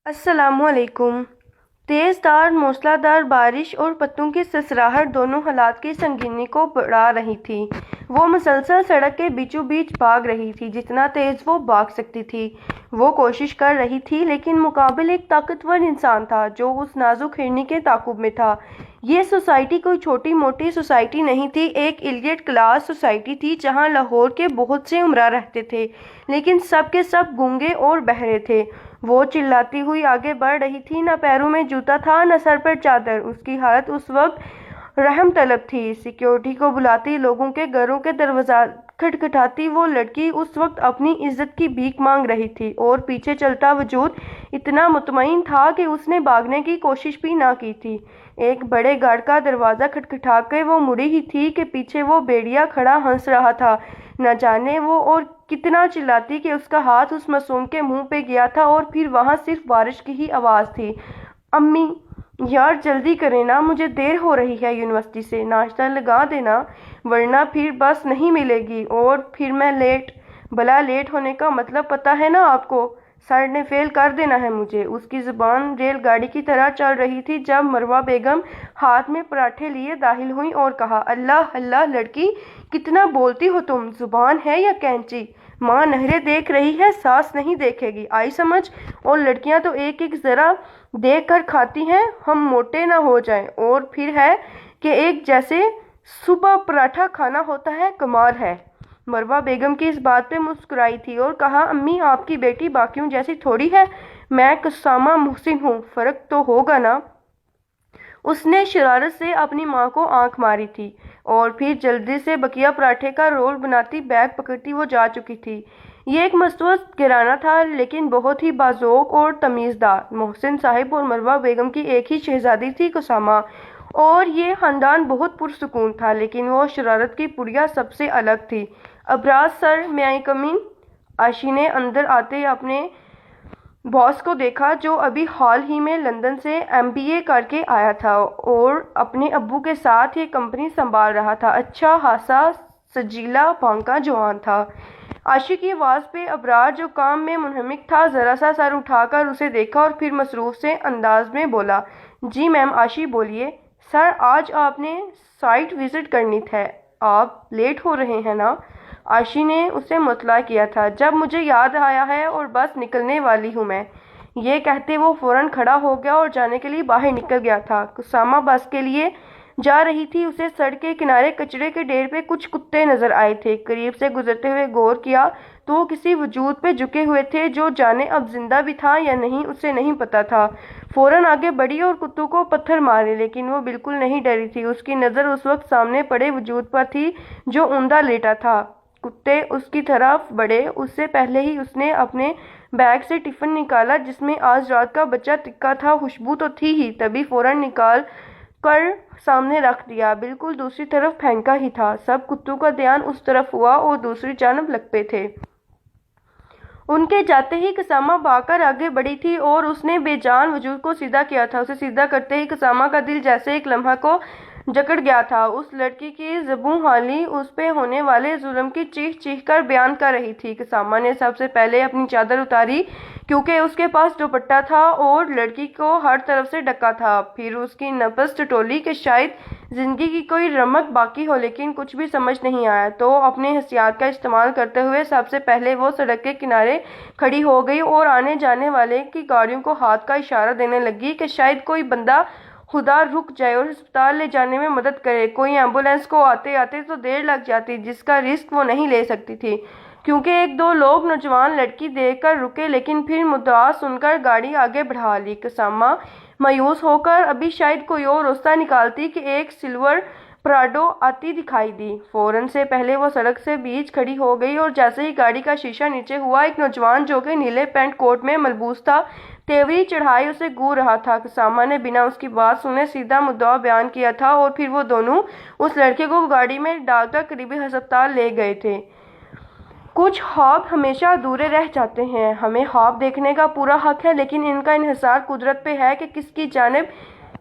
السلام علیکم۔ تیز دھار موسلادھار بارش اور پتوں کی سسراہٹ دونوں حالات کی سنگینی کو بڑھا رہی تھی۔ وہ مسلسل سڑک کے بیچوں بیچ بھاگ رہی تھی، جتنا تیز وہ بھاگ سکتی تھی۔ وہ کوشش کر رہی تھی، لیکن مقابل ایک طاقتور انسان تھا جو اس نازک ہرنی کے تعاقب میں تھا۔ یہ سوسائٹی کوئی چھوٹی موٹی سوسائٹی نہیں تھی، ایک ایلیٹ کلاس سوسائٹی تھی جہاں لاہور کے بہت سے امراء رہتے تھے، لیکن سب کے سب گونگے اور بہرے تھے۔ وہ چلاتی ہوئی آگے بڑھ رہی تھی، نہ پیروں میں جوتا تھا نہ سر پر چادر۔ اس کی حالت اس وقت رحم طلب تھی۔ سیکیورٹی کو بلاتی، لوگوں کے گھروں کے دروازے کھٹکھٹاتی وہ لڑکی اس وقت اپنی عزت کی بھیک مانگ رہی تھی، اور پیچھے چلتا وجود اتنا مطمئن تھا کہ اس نے بھاگنے کی کوشش بھی نہ کی تھی۔ ایک بڑے گھر کا دروازہ کھٹکھٹا کے وہ مڑی ہی تھی کہ پیچھے وہ بھیڑیا کھڑا ہنس رہا تھا۔ نہ جانے وہ اور کتنا چلاتی کہ اس کا ہاتھ اس معصوم کے منہ پہ گیا تھا، اور پھر وہاں صرف بارش کی ہی آواز تھی۔ امی، یار جلدی کریں نا، مجھے دیر ہو رہی ہے یونیورسٹی سے، ناشتہ لگا دینا ورنہ پھر بس نہیں ملے گی اور پھر میں لیٹ۔ بھلا لیٹ ہونے کا مطلب پتہ ہے نا آپ کو؟ سر نے فیل کر دینا ہے مجھے۔ اس کی زبان ریل گاڑی کی طرح چل رہی تھی جب مروہ بیگم ہاتھ میں پراٹھے لیے داخل ہوئیں اور کہا، اللہ اللہ لڑکی، کتنا بولتی ہو تم، زبان ہے یا کینچی؟ ماں نہریں دیکھ رہی ہے، ساس نہیں دیکھے گی، آئی سمجھ؟ اور لڑکیاں تو ایک ایک ذرا دیکھ کر کھاتی ہیں، ہم موٹے نہ ہو جائیں۔ اور پھر ہے کہ ایک جیسے صبح پراٹھا کھانا ہوتا ہے، کمال ہے۔ مروہ بیگم کی اس بات پہ مسکرائی تھی اور کہا، امی آپ کی بیٹی باقیوں جیسی تھوڑی ہے، میں قسامہ محسن ہوں، فرق تو ہوگا نا؟ اس نے شرارت سے اپنی ماں کو آنکھ ماری تھی، اور پھر جلدی سے بقیہ پراٹھے کا رول بناتی بیگ پکڑتی وہ جا چکی تھی۔ یہ ایک مستوصف گھرانہ تھا، لیکن بہت ہی باذوق اور تمیزدار۔ محسن صاحب اور مروہ بیگم کی ایک ہی شہزادی تھی قسامہ، اور یہ خاندان بہت پرسکون تھا، لیکن وہ شرارت کی پڑیا سب سے الگ تھی۔ ابراز سر، میں آئی کم ان؟ عائشہ نے اندر آتے اپنے باس کو دیکھا، جو ابھی حال ہی میں لندن سے MBA کر کے آیا تھا اور اپنے ابو کے ساتھ یہ کمپنی سنبھال رہا تھا۔ اچھا خاصا سجیلا بانکا جوان تھا۔ عائشہ کی آواز پہ ابرار، جو کام میں منہمک تھا، ذرا سا سر اٹھا کر اسے دیکھا اور پھر مصروف سے انداز میں بولا، جی میم عائشہ بولیے۔ سر، آج آپ نے سائٹ وزٹ کرنی ہے، آپ لیٹ ہو رہے ہیں نا؟ عائشہ نے اسے مطلع کیا تھا، جب مجھے یاد آیا ہے اور بس نکلنے والی ہوں میں۔ یہ کہتے وہ فوراً کھڑا ہو گیا اور جانے کے لیے باہر نکل گیا تھا۔ قسامہ بس کے لیے جا رہی تھی، اسے سڑک کے کنارے کچرے کے ڈھیر پہ کچھ کتے نظر آئے تھے۔ قریب سے گزرتے ہوئے غور کیا تو وہ کسی وجود پہ جھکے ہوئے تھے، جو جانے اب زندہ بھی تھا یا نہیں اسے نہیں پتا تھا۔ فوراً آگے بڑھی اور کتوں کو پتھر مارے، لیکن وہ بالکل نہیں ڈری تھی۔ اس کی نظر اس وقت سامنے پڑے وجود پر تھی جو اوندا لیٹا تھا۔ کتے اس کی طرف بڑھے، اس سے پہلے ہی اس نے اپنے بیگ سے ٹفن نکالا جس میں آج رات کا بچہ ٹکا تھا۔ خوشبو تو تھی ہی، تبھی فوراً نکال کر سامنے رکھ دیا، بالکل دوسری طرف پھینکا ہی تھا۔ سب کتوں کا دھیان اس طرف ہوا اور دوسری جانب لگ پے تھے۔ ان کے جاتے ہی قسامہ بھاگ کر آگے بڑھی تھی اور اس نے بے جان وجود کو سیدھا کیا تھا۔ اسے سیدھا کرتے ہی قسامہ کا دل جیسے ایک لمحہ کو جکڑ گیا تھا۔ اس لڑکی کی زبوں حالی اس پہ ہونے والے ظلم کی چیخ چیخ کر بیان کر رہی تھی۔ قسامہ نے سب سے پہلے اپنی چادر اتاری، کیونکہ اس کے پاس دوپٹہ تھا اور لڑکی کو ہر طرف سے ڈھکا تھا۔ پھر اس کی نفس ٹٹولی کہ شاید زندگی کی کوئی رمق باقی ہو، لیکن کچھ بھی سمجھ نہیں آیا، تو اپنے حسیات کا استعمال کرتے ہوئے سب سے پہلے وہ سڑک کے کنارے کھڑی ہو گئی اور آنے جانے والے کی گاڑیوں کو ہاتھ کا اشارہ دینے لگی کہ شاید کوئی بندہ خدا رک جائے اور ہسپتال لے جانے میں مدد کرے۔ کوئی ایمبولینس کو آتے آتے تو دیر لگ جاتی، جس کا رسک وہ نہیں لے سکتی تھی، کیونکہ ایک دو لوگ نوجوان لڑکی دیکھ کر رکے، لیکن پھر مدعا سن کر گاڑی آگے بڑھا لی۔ قسامہ مایوس ہو کر ابھی شاید کوئی اور راستہ نکالتی کہ ایک سلور پراڈو آتی دکھائی دی۔ فوراً سے پہلے وہ سڑک سے بیچ کھڑی ہو گئی اور جیسے ہی گاڑی کا شیشہ نیچے ہوا، ایک نوجوان جو کہ نیلے پینٹ کوٹ میں ملبوس تھا، تیوری چڑھائے اسے گھور رہا تھا۔ قسامہ نے بنا اس کی بات سنے سیدھا مدعا بیان کیا تھا اور پھر وہ دونوں اس لڑکے کو گاڑی میں ڈال کر قریبی ہسپتال لے گئے تھے۔ کچھ خواب ہمیشہ ادھورے رہ جاتے ہیں۔ ہمیں خواب دیکھنے کا پورا حق ہے، لیکن ان کا انحصار قدرت پہ ہے کہ کس کی جانب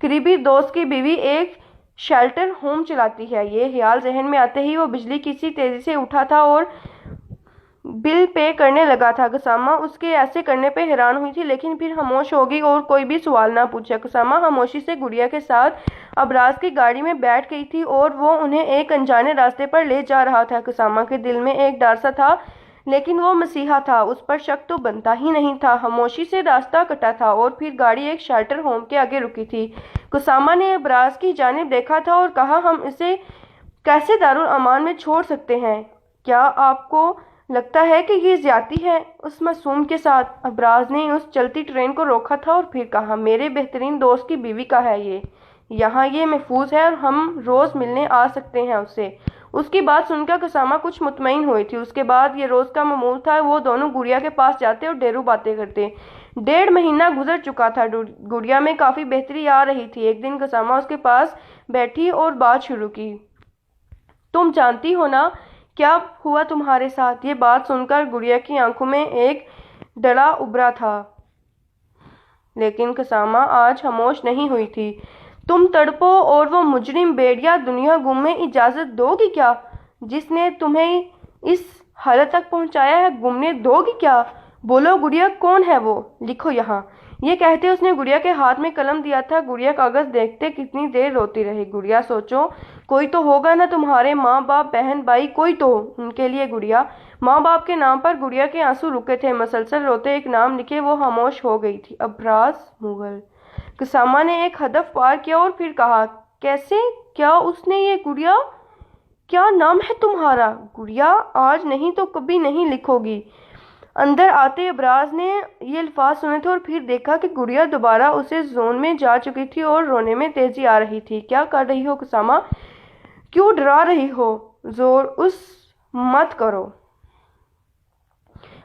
قریبی دوست کی بیوی ایک شیلٹر ہوم چلاتی ہے۔ یہ خیال ذہن میں آتے ہی وہ بجلی کسی تیزی سے اٹھا تھا اور بل پے کرنے لگا تھا۔ قسامہ اس کے ایسے کرنے پہ حیران ہوئی تھی، لیکن پھر خاموش ہو گئی اور کوئی بھی سوال نہ پوچھا۔ قسامہ خاموشی سے گڑیا کے ساتھ ابراز کی گاڑی میں بیٹھ گئی تھی اور وہ انہیں ایک انجانے راستے پر لے جا رہا تھا۔ قسامہ کے دل میں ایک ڈر سا تھا، لیکن وہ مسیحا تھا، اس پر شک تو بنتا ہی نہیں تھا۔ خاموشی سے راستہ کٹا تھا اور پھر گاڑی ایک شیلٹر ہوم کے آگے رکی تھی۔ قسامہ نے ابراز کی جانب دیکھا تھا اور کہا، ہم اسے کیسے دارالامان میں چھوڑ سکتے ہیں؟ کیا آپ کو لگتا ہے کہ یہ زیادتی ہے اس معصوم کے ساتھ؟ ابراز نے اس چلتی ٹرین کو روکا تھا اور پھر کہا، میرے بہترین دوست کی بیوی کا ہے یہ، یہاں یہ محفوظ ہے اور ہم روز ملنے آ سکتے ہیں اس سے۔ اس کی بات سن کر قسامہ کچھ مطمئن ہوئی تھی۔ اس کے بعد یہ روز کا معمول تھا، وہ دونوں گڑیا کے پاس جاتے اور ڈھیروں باتیں کرتے۔ 1.5 مہینہ گزر چکا تھا، گڑیا میں کافی بہتری آ رہی تھی۔ ایک دن قسامہ اس کے پاس بیٹھی اور بات شروع کی، تم جانتی ہو نا کیا ہوا تمہارے ساتھ؟ یہ بات سن کر گڑیا کی آنکھوں میں ایک ڈرا ابھرا تھا، لیکن قسامہ آج خاموش نہیں ہوئی تھی۔ تم تڑپو اور وہ مجرم بھیڑیا دنیا گم میں اجازت دو گی کیا؟ جس نے تمہیں اس حالت تک پہنچایا ہے گمنے دو گی کیا؟ بولو گڑیا، کون ہے وہ؟ لکھو یہاں۔ یہ کہتے اس نے گڑیا کے ہاتھ میں قلم دیا تھا۔ گڑیا کاغذ دیکھتے کتنی دیر روتی رہی۔ گڑیا، سوچو، کوئی تو ہوگا نا تمہارے، ماں باپ، بہن بھائی، کوئی تو ان کے لیے۔ گڑیا، ماں باپ کے نام پر گڑیا کے آنسو رکے تھے، مسلسل روتے ایک نام لکھے وہ خاموش ہو گئی تھی، ابراز مغل۔ قسامہ نے ایک ہدف پار کیا اور پھر کہا، کیسے؟ کیا اس نے یہ؟ گڑیا، کیا نام ہے تمہارا؟ گڑیا، آج نہیں تو کبھی نہیں لکھو گی۔ اندر آتے ابراز نے یہ الفاظ سنے تھے اور پھر دیکھا کہ گڑیا دوبارہ اسے زون میں جا چکی تھی اور رونے میں تیزی آ رہی تھی۔ کیا کر رہی ہو قسامہ؟ کیوں ڈرا رہی ہو؟ زور اس مت کرو،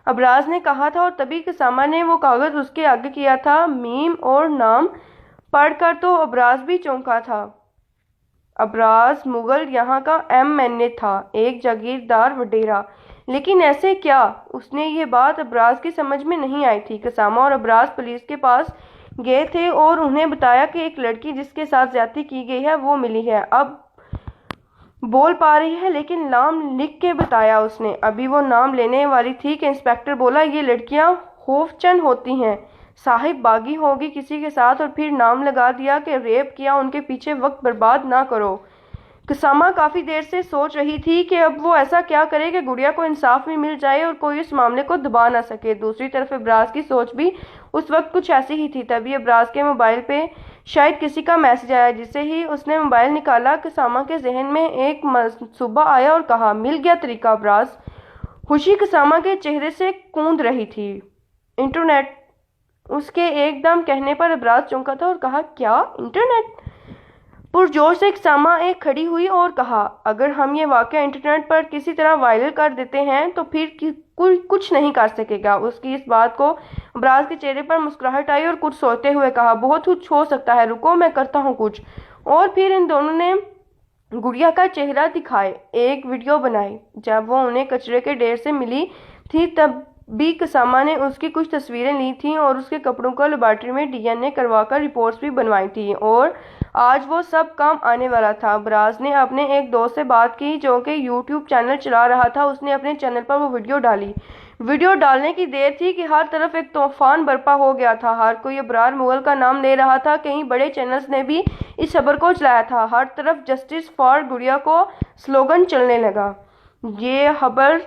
ابراز نے کہا تھا، اور تبھی قسامہ نے وہ کاغذ اس کے آگے کیا تھا۔ میم اور نام پڑھ کر تو ابراز بھی چونکا تھا۔ ابراز مغل یہاں کا MNA تھا، ایک جاگیردار وڈیرا۔ لیکن ایسے کیا؟ اس نے یہ بات ابراز کی سمجھ میں نہیں آئی تھی۔ قسامہ اور ابراز پولیس کے پاس گئے تھے اور انہیں بتایا کہ ایک لڑکی جس کے ساتھ زیادتی کی گئی ہے وہ ملی ہے، اب بول پا رہی ہے، لیکن نام لکھ کے بتایا اس نے۔ ابھی وہ نام لینے والی تھی کہ انسپکٹر بولا، یہ لڑکیاں خوفچند ہوتی ہیں، صاحب باغی ہوگی کسی کے ساتھ، اور پھر نام لگا دیا کہ ریپ کیا، ان کے پیچھے وقت برباد نہ کرو۔ قسامہ کافی دیر سے سوچ رہی تھی کہ اب وہ ایسا کیا کرے کہ گڑیا کو انصاف بھی مل جائے اور کوئی اس معاملے کو دبا نہ سکے۔ دوسری طرف ابراز کی سوچ بھی اس وقت کچھ ایسی ہی تھی۔ تبھی ابراز کے موبائل پہ شاید کسی کا میسج آیا۔ جسے ہی اس نے موبائل نکالا، قسامہ کے ذہن میں ایک منصوبہ آیا اور کہا، مل گیا طریقہ ابراز۔ خوشی قسامہ کے چہرے سے کوند رہی تھی۔ انٹرنیٹ؟ اس کے ایک دم کہنے پر ابراز چونکا تھا اور کہا، کیا انٹرنیٹ؟ پرجوش سے قسامہ ایک کھڑی ہوئی اور کہا، اگر ہم یہ واقعہ انٹرنیٹ پر کسی طرح وائرل کر دیتے ہیں تو پھر کوئی کچھ نہیں کر سکے گا۔ اس کی اس بات کو ابراز کے چہرے پر مسکراہٹ آئی اور کچھ سوچتے ہوئے کہا، بہت کچھ ہو سکتا ہے، رکو میں کرتا ہوں کچھ۔ اور پھر ان دونوں نے گڑیا کا چہرہ دکھائے ایک ویڈیو بنائی۔ جب وہ انہیں کچرے کے ڈھیر سے ملی تھی تب بھی قسامہ نے اس کی کچھ تصویریں لی تھیں اور اس کے کپڑوں کا لیبارٹری میں DNA کروا کر رپورٹس بھی بنوائی تھیں، اور آج وہ سب کام آنے والا تھا۔ ابراز نے اپنے ایک دوست سے بات کی جو کہ YouTube چینل چلا رہا تھا۔ اس نے اپنے چینل پر وہ ویڈیو ڈالی۔ ویڈیو ڈالنے کی دیر تھی کہ ہر طرف ایک طوفان برپا ہو گیا تھا، ہر کوئی ابراز مغل کا نام لے رہا تھا۔ کئی بڑے چینلز نے بھی اس خبر کو چلایا تھا، ہر طرف جسٹس فار گڑیا کو سلوگن چلنے لگا۔ یہ خبر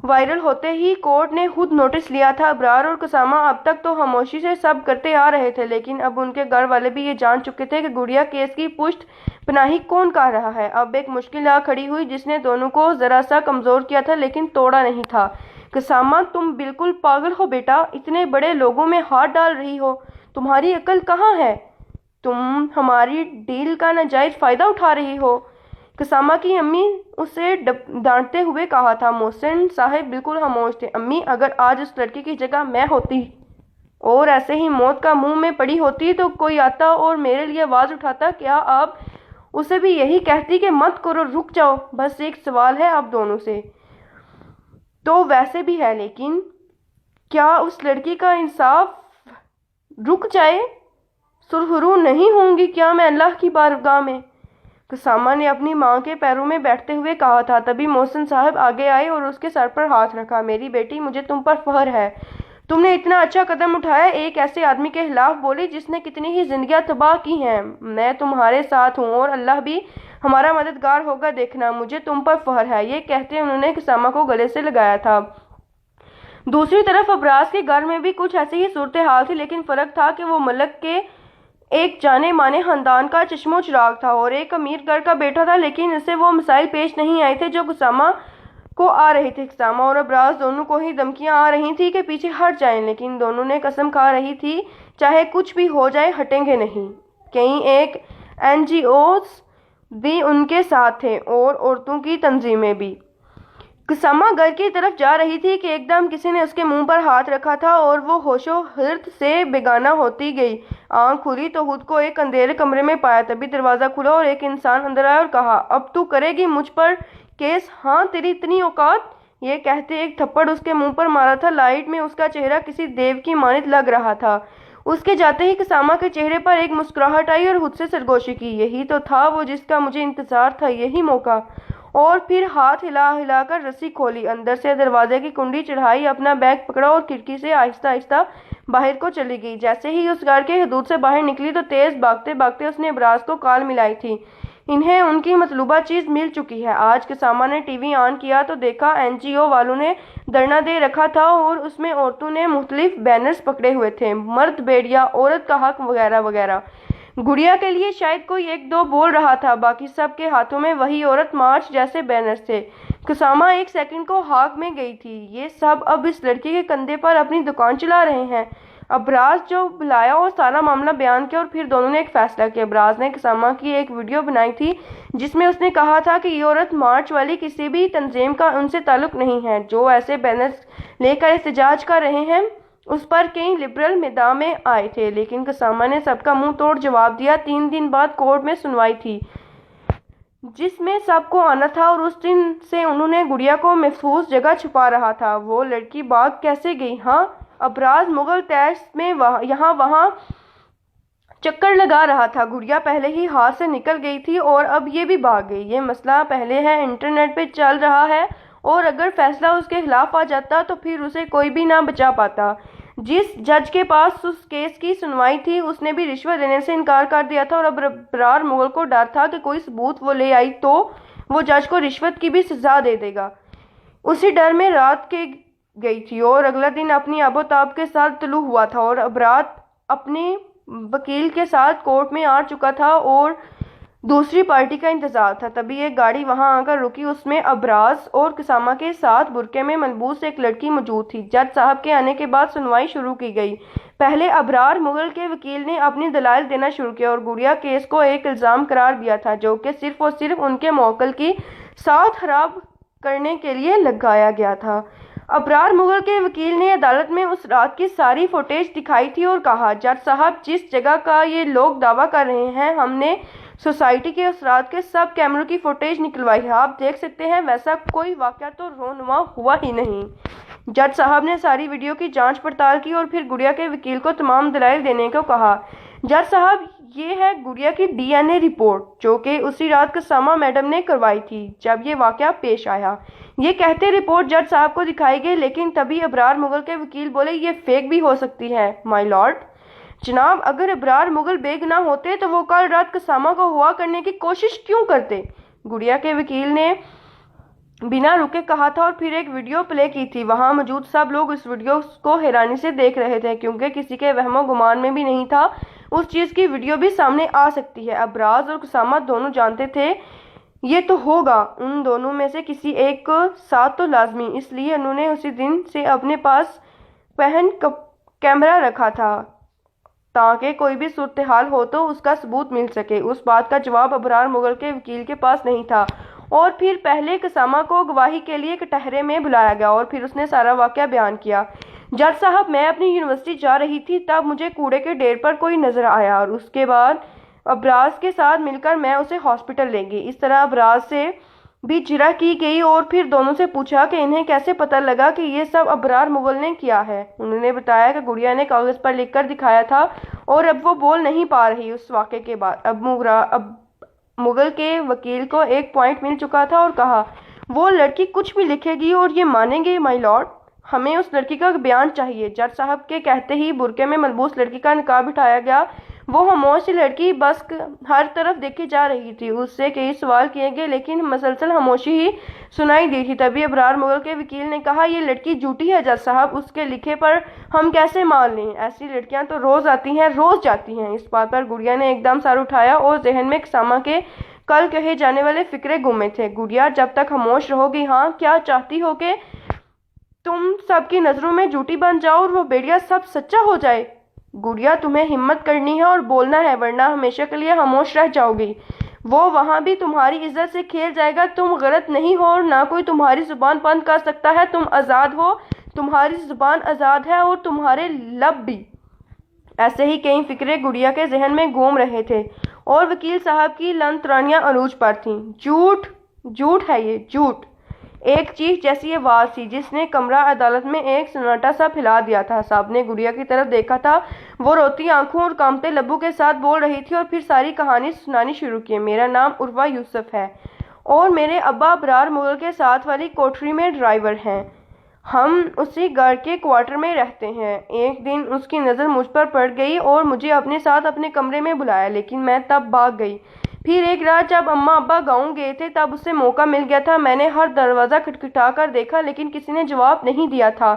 وائرل ہوتے ہی کورٹ نے خود نوٹس لیا تھا۔ ابراز اور قسامہ اب تک تو خاموشی سے سب کرتے آ رہے تھے، لیکن اب ان کے گھر والے بھی یہ جان چکے تھے کہ گڑیا کیس کی پشت پناہی کون کر رہا ہے۔ اب ایک مشکل آ کھڑی ہوئی جس نے دونوں کو ذرا سا کمزور کیا تھا لیکن توڑا نہیں تھا۔ قسامہ، تم بالکل پاگل ہو بیٹا، اتنے بڑے لوگوں میں ہاتھ ڈال رہی ہو، تمہاری عقل کہاں ہے؟ تم ہماری ڈیل کا ناجائز فائدہ اٹھا رہی ہو۔ قسامہ کی امی اسے ڈانٹتے ہوئے کہا تھا۔ محسن صاحب بالکل خاموش تھے۔ امی، اگر آج اس لڑکی کی جگہ میں ہوتی اور ایسے ہی موت کا منہ میں پڑی ہوتی تو کوئی آتا اور میرے لیے آواز اٹھاتا، کیا آپ اسے بھی یہی کہتی کہ مت کرو، رک جاؤ؟ بس ایک سوال ہے آپ دونوں سے، تو ویسے بھی ہے، لیکن کیا اس لڑکی کا انصاف رک جائے؟ سرخرو نہیں ہوں گی کیا میں اللہ کی بارگاہ میں؟ قسامہ نے اپنی ماں کے پیروں میں بیٹھتے ہوئے کہا تھا۔ تبھی محسن صاحب آگے آئے اور اس کے سر پر ہاتھ رکھا۔ میری بیٹی، مجھے تم پر فخر ہے، تم نے اتنا اچھا قدم اٹھایا، ایک ایسے آدمی کے خلاف بولی جس نے کتنی ہی زندگیاں تباہ کی ہیں۔ میں تمہارے ساتھ ہوں اور اللہ بھی ہمارا مددگار ہوگا، دیکھنا، مجھے تم پر فخر ہے۔ یہ کہتے انہوں نے قسامہ کو گلے سے لگایا تھا۔ دوسری طرف ابراز کے گھر میں بھی کچھ ایسی ہی صورتحال تھی، لیکن فرق تھا کہ وہ ملک کے ایک جانے مانے خاندان کا چشم و چراغ تھا اور ایک امیر گھر کا بیٹا تھا، لیکن اسے وہ مسائل پیش نہیں آئے تھے جو قسامہ کو آ رہے تھے۔ قسامہ اور ابراز دونوں کو ہی دھمکیاں آ رہی تھیں کہ پیچھے ہٹ جائیں، لیکن دونوں نے قسم کھا رہی تھی چاہے کچھ بھی ہو جائے ہٹیں گے نہیں۔ کئی ایک NGOs بھی ان کے ساتھ تھے اور عورتوں کی تنظیمیں بھی۔ قسامہ گھر کی طرف جا رہی تھی کہ ایک دم کسی نے اس کے منہ پر ہاتھ رکھا تھا اور وہ ہوش و حرت سے بیگانہ ہوتی گئی۔ آنکھ کھلی تو خود کو ایک اندھیرے کمرے میں پایا۔ تبھی دروازہ کھلا اور ایک انسان اندر آیا اور کہا، اب تو کرے گی مجھ پر کیس؟ ہاں، تیری اتنی اوقات؟ یہ کہتے ایک تھپڑ اس کے منہ پر مارا تھا۔ لائٹ میں اس کا چہرہ کسی دیو کی مانند لگ رہا تھا۔ اس کے جاتے ہی قسامہ کے چہرے پر ایک مسکراہٹ آئی اور خود سے سرگوشی کی، یہی تو تھا وہ جس کا مجھے انتظار تھا، یہی موقع۔ اور پھر ہاتھ ہلا ہلا کر رسی کھولی، اندر سے دروازے کی کنڈی چڑھائی، اپنا بیگ پکڑا اور کھڑکی سے آہستہ آہستہ باہر کو چلی گئی۔ جیسے ہی اس گھر کے حدود سے باہر نکلی تو تیز بھاگتے بھاگتے اس نے ابراز کو کال ملائی تھی۔ انہیں ان کی مطلوبہ چیز مل چکی ہے۔ آج قسامہ نے ٹی وی آن کیا تو دیکھا NGO والوں نے دھرنا دے رکھا تھا اور اس میں عورتوں نے مختلف بینرز پکڑے ہوئے تھے، مرد بیڑیا، عورت کا حق وغیرہ وغیرہ۔ گڑیا کے لیے شاید کوئی ایک دو بول رہا تھا، باقی سب کے ہاتھوں میں وہی عورت مارچ جیسے بینرز تھے۔ قسامہ ایک سیکنڈ کو ہاک میں گئی تھی، یہ سب اب اس لڑکی کے کندھے پر اپنی دکان چلا رہے ہیں۔ ابراز جو بلایا اور سارا معاملہ بیان کیا اور پھر دونوں نے ایک فیصلہ کیا۔ ابراز نے قسامہ کی ایک ویڈیو بنائی تھی جس میں اس نے کہا تھا کہ یہ عورت مارچ والی کسی بھی تنظیم کا ان سے تعلق نہیں ہے، جو ایسے بینرز لے کر احتجاج کر رہے ہیں۔ اس پر کئی لبرل میدان میں آئے تھے، لیکن قسامہ نے سب کا منہ توڑ جواب دیا۔ 3 دن بعد کورٹ میں سنوائی تھی جس میں سب کو آنا تھا اور اس دن سے انہوں نے گڑیا کو محفوظ جگہ چھپا رہا تھا۔ وہ لڑکی بھاگ کیسے گئی؟ ہاں، ابراز مغل تیش میں یہاں وہاں چکر لگا رہا تھا۔ گڑیا پہلے ہی ہاتھ سے نکل گئی تھی اور اب یہ بھی بھاگ گئی۔ یہ مسئلہ پہلے ہے، انٹرنیٹ پہ چل رہا ہے اور اگر فیصلہ اس کے خلاف آ جاتا تو پھر اسے کوئی بھی نہ بچا پاتا۔ جس جج کے پاس اس کیس کی سنوائی تھی اس نے بھی رشوت دینے سے انکار کر دیا تھا اور اب ابرار مغل کو ڈر تھا کہ کوئی ثبوت وہ لے آئی تو وہ جج کو رشوت کی بھی سزا دے دے گا۔ اسی ڈر میں رات کے گئی تھی اور اگلا دن اپنی آب و تاب کے ساتھ طلوع ہوا تھا اور ابرار اپنے وکیل کے ساتھ کورٹ میں آ چکا تھا اور دوسری پارٹی کا انتظار تھا۔ تبھی ایک گاڑی وہاں آ کر رکی، اس میں ابراز اور قسامہ کے ساتھ برقعے میں ملبوس ایک لڑکی موجود تھی۔ جج صاحب کے آنے کے بعد سنوائی شروع کی گئی۔ پہلے ابرار مغل کے وکیل نے اپنی دلائل دینا شروع کیا اور گڑیا کیس کو ایک الزام قرار دیا تھا جو کہ صرف اور صرف ان کے موکل کی ساکھ خراب کرنے کے لیے لگایا گیا تھا۔ ابرار مغل کے وکیل نے عدالت میں اس رات کی ساری فوٹیج دکھائی تھی اور کہا، جج صاحب، جس جگہ کا یہ لوگ دعویٰ کر رہے ہیں ہم نے سوسائٹی کے اس رات کے سب کیمروں کی فوٹیج نکلوائی ہے، آپ دیکھ سکتے ہیں ویسا کوئی واقعہ تو رونما ہوا ہی نہیں۔ جج صاحب نے ساری ویڈیو کی جانچ پڑتال کی اور پھر گڑیا کے وکیل کو تمام دلائل دینے کو کہا۔ جج صاحب، یہ ہے گڑیا کی DNA رپورٹ جو کہ اسی رات قسامہ میڈم نے کروائی تھی جب یہ واقعہ پیش آیا۔ یہ کہتے رپورٹ جج صاحب کو دکھائی گئی، لیکن تبھی ابرار مغل کے وکیل بولے، یہ فیک بھی ہو سکتی ہے مائی لارڈ۔ جناب، اگر ابرار مغل بے گناہ ہوتے تو وہ کل رات قسامہ کو ہوا کرنے کی کوشش کیوں کرتے؟ گڑیا کے وکیل نے بنا رکے کہا تھا اور پھر ایک ویڈیو پلے کی تھی۔ وہاں موجود سب لوگ اس ویڈیو کو حیرانی سے دیکھ رہے تھے کیونکہ کسی کے وہم و گمان میں بھی نہیں تھا اس چیز کی ویڈیو بھی سامنے آ سکتی ہے۔ ابراز اور قسامہ دونوں جانتے تھے یہ تو ہوگا، ان دونوں میں سے کسی ایک ساتھ تو لازمی، اس لیے انہوں نے اسی دن سے اپنے پاس پہن کیمرہ رکھا تھا تاکہ کوئی بھی صورتحال ہو تو اس کا ثبوت مل سکے۔ اس بات کا جواب ابرار مغل کے وکیل کے پاس نہیں تھا اور پھر پہلے قسامہ کو گواہی کے لیے کٹہرے میں بلایا گیا اور پھر اس نے سارا واقعہ بیان کیا۔ جج صاحب، میں اپنی یونیورسٹی جا رہی تھی تب مجھے کوڑے کے ڈھیر پر کوئی نظر آیا اور اس کے بعد ابراز کے ساتھ مل کر میں اسے ہاسپٹل لے گئی۔ اس طرح ابراز سے بھی جرح کی گئی اور پھر دونوں سے پوچھا کہ انہیں کیسے پتہ لگا کہ یہ سب ابرار مغل نے کیا ہے۔ انہوں نے بتایا کہ گڑیا نے کاغذ پر لکھ کر دکھایا تھا اور اب وہ بول نہیں پا رہی۔ اس واقعے کے بعد اب مغل کے وکیل کو ایک پوائنٹ مل چکا تھا اور کہا، وہ لڑکی کچھ بھی لکھے گی اور یہ مانیں گے مائی لارڈ، ہمیں اس لڑکی کا بیان چاہیے۔ جج صاحب کے کہتے ہی برقعے میں ملبوس لڑکی کا نقاب اٹھایا گیا۔ وہ خاموش سی لڑکی بس ہر طرف دیکھی جا رہی تھی۔ اس سے کئی سوال کیے گئے لیکن مسلسل خاموشی ہی سنائی دی تھی۔ تبھی ابرار مغل کے وکیل نے کہا، یہ لڑکی جھوٹی ہے جج صاحب، اس کے لکھے پر ہم کیسے مان لیں؟ ایسی لڑکیاں تو روز آتی ہیں، روز جاتی ہیں۔ اس بات پر گڑیا نے ایک دم سر اٹھایا اور ذہن میں قسامہ کے کل کہے جانے والے فقرے گھومے تھے۔ گڑیا، جب تک خاموش رہو گی؟ ہاں، کیا چاہتی ہو کہ تم سب کی نظروں میں جھوٹی بن جاؤ اور وہ بیڑیا سب سچا ہو جائے؟ گڑیا، تمہیں ہمت کرنی ہے اور بولنا ہے ورنہ ہمیشہ کے لیے خاموش رہ جاؤ گی۔ وہ وہاں بھی تمہاری عزت سے کھیل جائے گا۔ تم غلط نہیں ہو اور نہ کوئی تمہاری زبان بند کر سکتا ہے۔ تم آزاد ہو، تمہاری زبان آزاد ہے اور تمہارے لب بھی۔ ایسے ہی کئی فکرے گڑیا کے ذہن میں گھوم رہے تھے اور وکیل صاحب کی لن ترانیاں عروج پر تھیں۔ جھوٹ، جھوٹ ہے یہ، جھوٹ! ایک چیخ جیسی آواز تھی جس نے کمرہ عدالت میں ایک سناٹا سا پھیلا دیا تھا۔ صاحب نے گڑیا کی طرف دیکھا تھا۔ وہ روتی آنکھوں اور کانپتے لبوں کے ساتھ بول رہی تھی اور پھر ساری کہانی سنانی شروع کی۔ میرا نام عروہ یوسف ہے اور میرے ابا ابرار مغل کے ساتھ والی کوٹری میں ڈرائیور ہیں۔ ہم اسی گھر کے کوارٹر میں رہتے ہیں۔ ایک دن اس کی نظر مجھ پر پڑ گئی اور مجھے اپنے ساتھ اپنے کمرے میں بلایا لیکن میں تب بھاگ گئی۔ پھر ایک رات جب اماں ابا گاؤں گئے تھے تب اسے موقع مل گیا تھا۔ میں نے ہر دروازہ کھٹکھٹا کر دیکھا لیکن کسی نے جواب نہیں دیا تھا۔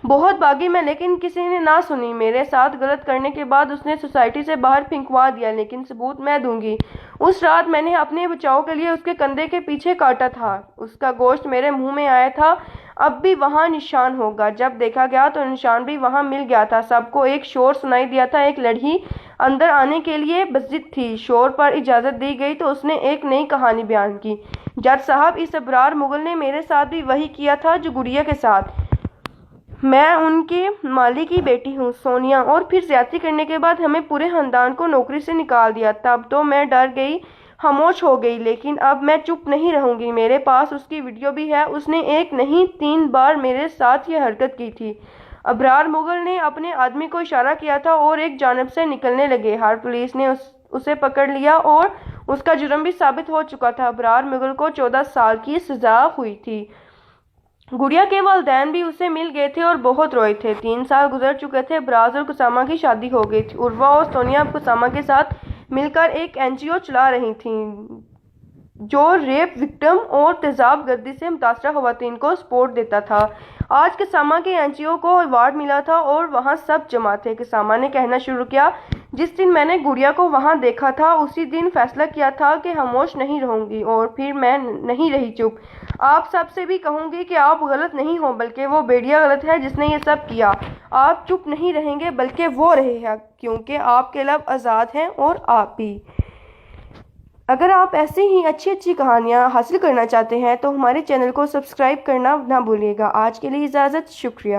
بہت بھاگی میں لیکن کسی نے نہ سنی۔ میرے ساتھ غلط کرنے کے بعد اس نے سوسائٹی سے باہر پھینکوا دیا لیکن ثبوت میں دوں گی۔ اس رات میں نے اپنے بچاؤ کے لیے اس کے کندھے کے پیچھے کاٹا تھا۔ اس کا گوشت میرے منہ میں آیا تھا۔ اب بھی وہاں نشان ہوگا۔ جب دیکھا گیا تو نشان بھی وہاں مل گیا تھا۔ سب کو ایک شور سنائی دیا تھا۔ ایک لڑکی اندر آنے کے لیے بضد تھی۔ شور پر اجازت دی گئی تو اس نے ایک نئی کہانی بیان کی۔ جج صاحب، اس ابرار مغل نے میرے ساتھ بھی وہی کیا تھا جو گڑیا کے ساتھ۔ میں ان کے مالی کی بیٹی ہوں سونیا، اور پھر زیادتی کرنے کے بعد ہمیں پورے خاندان کو نوکری سے نکال دیا۔ تب تو میں ڈر گئی، خاموش ہو گئی، لیکن اب میں چپ نہیں رہوں گی۔ میرے پاس اس کی ویڈیو بھی ہے۔ اس نے ایک نہیں 3 بار میرے ساتھ یہ حرکت کی تھی۔ ابرار مغل نے اپنے آدمی کو اشارہ کیا تھا اور ایک جانب سے نکلنے لگے۔ ہر پولیس نے اسے پکڑ لیا اور اس کا جرم بھی ثابت ہو چکا تھا۔ ابرار مغل کو 14 سال کی سزا ہوئی تھی۔ گڑیا کے والدین بھی اسے مل گئے تھے اور بہت روئے تھے۔ 3 سال گزر چکے تھے۔ براز اور قسامہ کی شادی ہو گئی تھی۔ عروہ اور سونیا اب قسامہ کے ساتھ مل کر ایک NGO چلا رہی تھیں جو ریپ وکٹم اور تیزاب گردی سے متاثرہ خواتین کو سپورٹ دیتا تھا۔ آج قسامہ کے NGO کو ایوارڈ ملا تھا اور وہاں سب جمع تھے۔ قسامہ نے کہنا شروع کیا، جس دن میں نے گڑیا کو وہاں دیکھا تھا اسی دن فیصلہ کیا تھا کہ خاموش نہیں رہوں گی، اور پھر میں نہیں رہی چپ۔ آپ سب سے بھی کہوں گی کہ آپ غلط نہیں ہو بلکہ وہ بیڑیا غلط ہے جس نے یہ سب کیا۔ آپ چپ نہیں رہیں گے بلکہ وہ رہے گا کیونکہ آپ کے لب آزاد ہیں اور آپ بھی۔ اگر آپ ایسی ہی اچھی کہانیاں حاصل کرنا چاہتے ہیں تو ہمارے چینل کو سبسکرائب کرنا نہ بھولیے گا۔ آج کے لیے اجازت، شکریہ۔